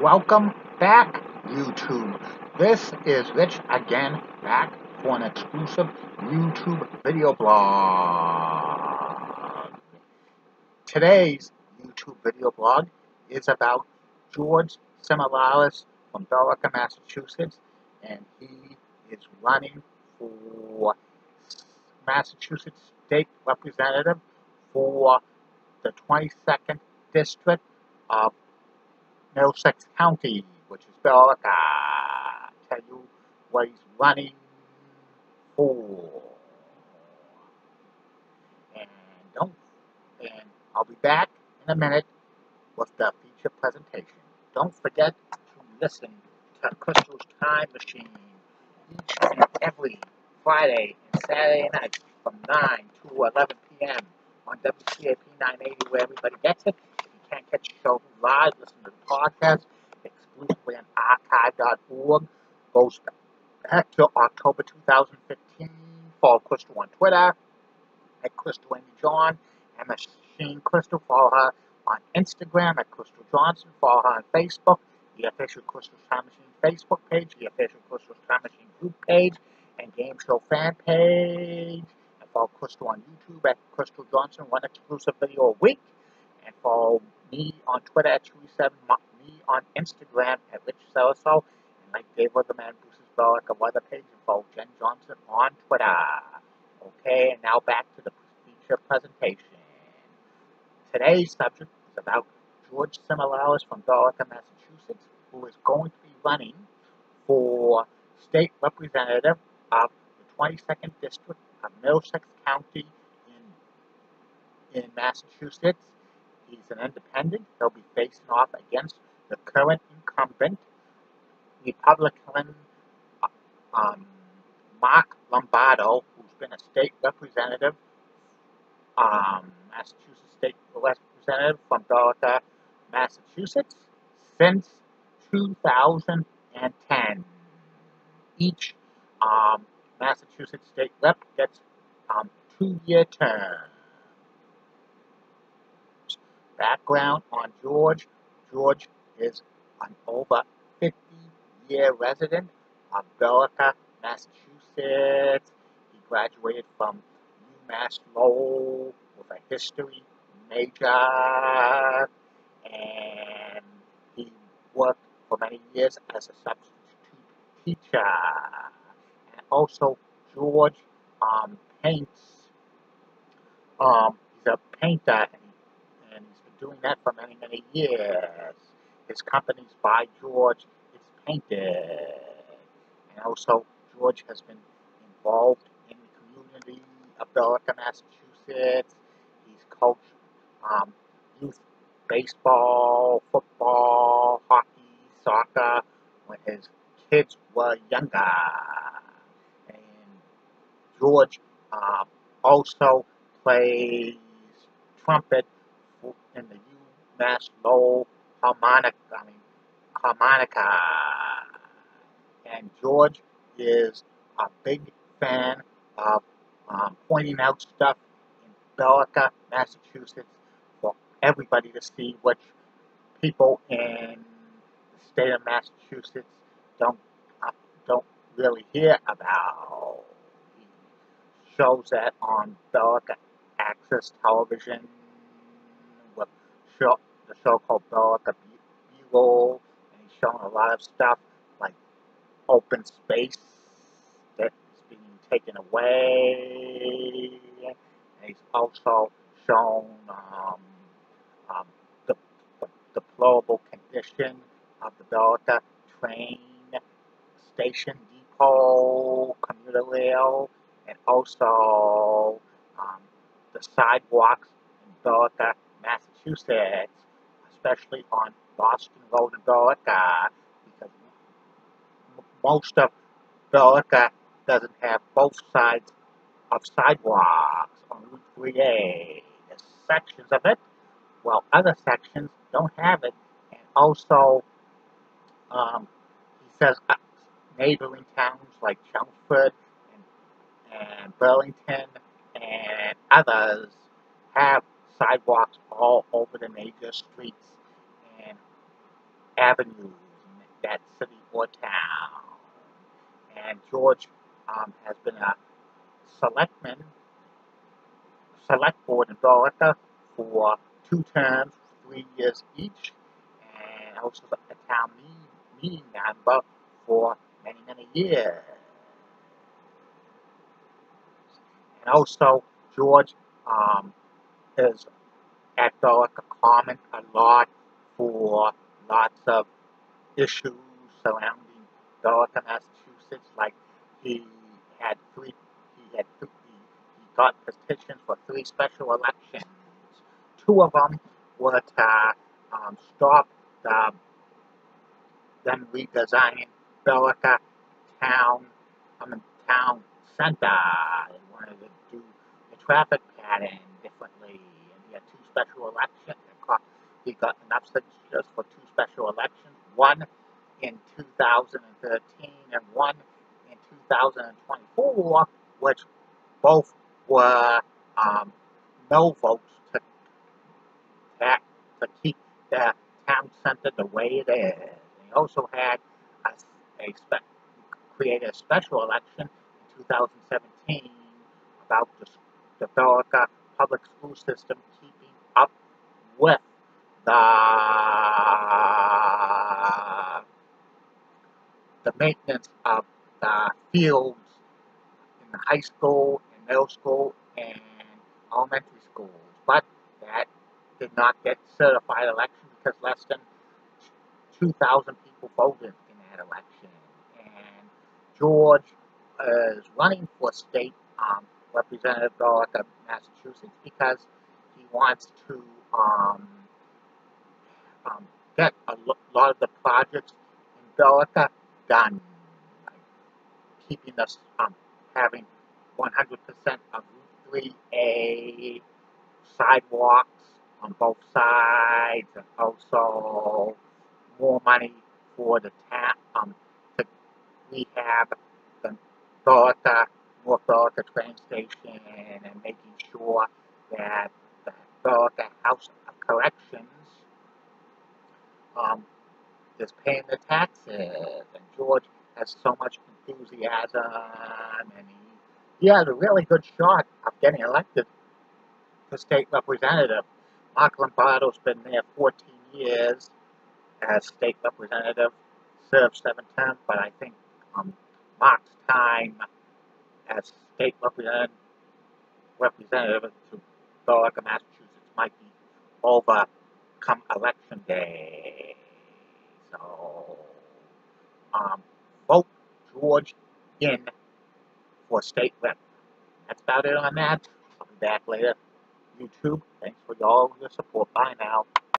Welcome back, YouTube. This is Rich again, back for an exclusive YouTube video blog. Today's YouTube video blog is about George Simolaris from Billerica, Massachusetts, and he is running for Massachusetts State Representative for the 22nd District of Middlesex County, which is Billerica. Tell you what he's running for. And I'll be back in a minute with the feature presentation. Don't forget to listen to Crystal's Time Machine each and every Friday and Saturday night from 9 to 11 p.m. on WCAP 980, where everybody gets it. If you can't catch the show live, listen to the podcast exclusively on archive.org. Goes back to October 2015. Follow Crystal on Twitter at Crystal Amy John and Machine Crystal. Follow her on Instagram at Crystal Johnson. Follow her on Facebook, the official Crystal's Time Machine Facebook page, the official Crystal's Time Machine group page, and Game Show fan page. And follow Crystal on YouTube at Crystal Johnson, one exclusive video a week. And follow me on Twitter at Chewy7, me on Instagram at Rich Saraso, and like Dave Weatherman, Bruce's Billerica weather page, and follow Jen Johnson on Twitter. Okay, and now back to the feature presentation. Today's subject is about George Simolaris from Billerica, Massachusetts, who is going to be running for State Representative of the 22nd District of Middlesex County in Massachusetts. He's an independent. He'll be facing off against the current incumbent, Republican Mark Lombardo, who's been a state representative, Massachusetts State Representative from Billerica, Massachusetts, since 2010. Each Massachusetts State Rep gets 2-year terms. Background on George. George is an over 50-year resident of Billerica, Massachusetts. He graduated from UMass Lowell with a history major, and he worked for many years as a substitute teacher. And also, George paints. He's a painter, and he's been doing that for many, many years. His company's by George is painted. And also, George has been involved in the community of Billerica, Massachusetts. He's coached youth baseball, football, hockey, soccer when his kids were younger. And George also plays trumpet in the UMass Lowell harmonica. And George is a big fan of pointing out stuff in Billerica, Massachusetts, for everybody to see, which people in the state of Massachusetts don't really hear about. He shows that on Billerica Access Television with the show called Billerica Bugle, and he's shown a lot of stuff like open space that is being taken away, and he's also shown the deplorable condition of the Billerica train station depot, commuter rail, and also the sidewalks in Billerica, Massachusetts, especially on Boston Road in Billerica, because most of Billerica doesn't have both sides of sidewalks on Route 3A. There's sections of it, while other sections don't have it. And also, he says neighboring towns like Chelmsford and Burlington and others have sidewalks all over the major streets. And avenues in that city or town. And George has been a selectman, select board in Billerica for 2 terms, 3 years each, and also a town meeting member for many, many years. And also, George is at Billerica Common a lot for lots of issues surrounding Billerica, Massachusetts. Like he got petitions for 3 special elections. 2 of them were to stop them redesigning Billerica town center. They wanted to do the traffic pattern differently, and he had 2 special elections. He got enough signatures for 2 special elections, one in 2013 and one in 2024, which both were no votes to keep the town center the way it is. They also had created a special election in 2017 about the Billerica public school system keeping up with the maintenance of the fields in the high school, and middle school, and elementary schools. But that did not get certified election because less than 2,000 people voted in that election. And George is running for state representative of Massachusetts because he wants to get a lot of the projects in Billerica done, like keeping us having 100% of Route 3A sidewalks on both sides, and also more money for the town to rehab the North Billerica train station, and making sure that the Billerica House of Corrections is paying the taxes. And George has so much enthusiasm, and he has a really good shot of getting elected to state representative. Mark Lombardo's been there 14 years as state representative, served 7 terms, but I think Mark's time as state representative to Billerica, Massachusetts might be over come election day. So, vote George in for state rep. That's about it on that. I'll be back later. YouTube, thanks for all your support. Bye now.